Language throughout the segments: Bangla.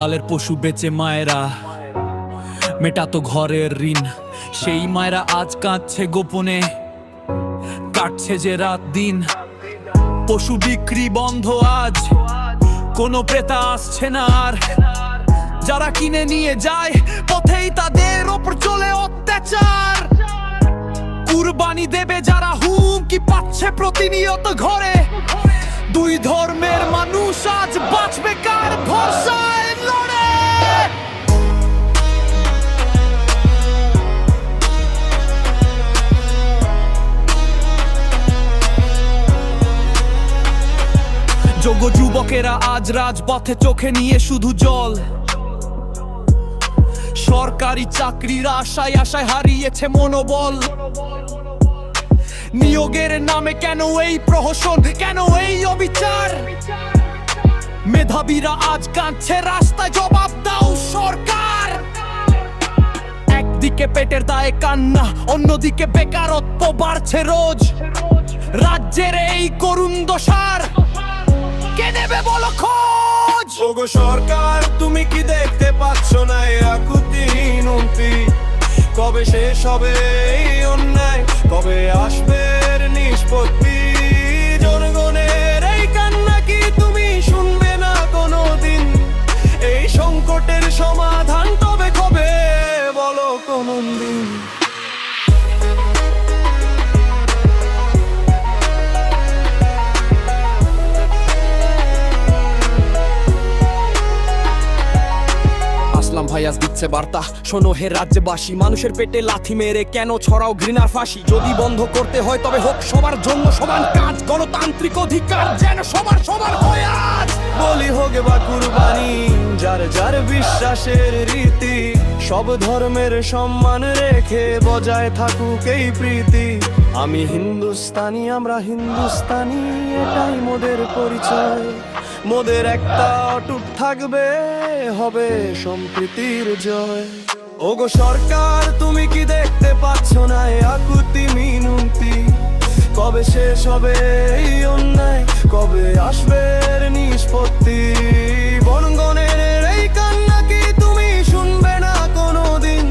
কালের পশু বেচে মায়েরা মেটাতো ঘরের ঋণ, সেই মায়েরা আজ কাঁদছে গোপনে, কাটছে যে রাত দিন। পশু বিক্রি বন্ধ আজ, কোনো ক্রেতা আসছে না আর। যারা কিনে নিয়ে যায় পথেই তাদের ওপর চলে অত্যাচার। কুরবানি দেবে যারা হুমকি পাচ্ছে প্রতিনিয়ত ঘরে। দুই ধর্মের মানুষ আজ বাঁচবে কার ভরসায় লড়ে? যোগ্য যুবকেরা আজ রাজপথে চোখে নিয়ে শুধু জল। সরকারি চাকরির আশায় আশায় হারিয়েছে মনোবল। নিয়োগের নামে কেন এই প্রহসন, কেন এই অবিচার? মেধাবীরা আজ কাঁদছে রাস্তায়, জবাব দাও সরকার। একদিকে পেটের দায়ে কান্না, অন্যদিকে বেকারত্ব বাড়ছে রোজ। রাজ্যের এই করুণ দশার কে নেবে বলো খোঁজ? ওগো সরকার, তুমি কি দেখতে পাচ্ছ না এই আকুতি মিনতি? কবে শেষ হবে এই অন্যায়, কবে আসবে এর নিষ্পত্তি? জনগণের এই কান্না কি তুমি শুনবে না কোনোদিন? এই সংকটের সমাধান তবে কবে বলো কোনদিন? ভাই আজ দিচ্ছে বার্তা, শোনো হে রাজ্যবাসী। মানুষের পেটে লাথি মেরে কেন ছড়াও ঘৃণার ফাঁসি? যদি বন্ধ করতে হয় তবে হোক সবার জন্য সমান কাজ। গণতান্ত্রিক অধিকার যেন সবার সবার হয় আজ। বলি হোক বা কুরবানি, যার যার বিশ্বাসের রীতি, সব ধর্মের সম্মান রেখে বজায় থাকুক এই প্রীতি। আমি হিন্দুস্তানি, আমরা হিন্দুস্তানি, এটাই মোদের পরিচয়। মোদের একটা অটুট থাকবে, হবে সম্প্রীতির জয়। ওগো সরকার, তুমি কি দেখতে পাচ্ছ না এই আকুতি মিনতি? কবে শেষ হবে এই অন্যায়, কবে আসবে এর নিষ্পত্তি? বনগণের এই কান্না কি তুমি শুনবে না কোনোদিন?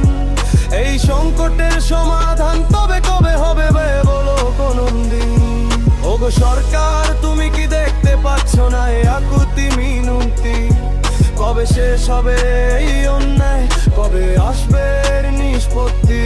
এই সংকটের সমাধান তবে কবে হবে বলো কোনদিন? ওগো সরকার, তুমি কি দেখতে পাচ্ছ না এই আকুতি মিনতি? কবে শেষ হবে এই অন্যায়, কবে আসবে এর নিষ্পত্তি?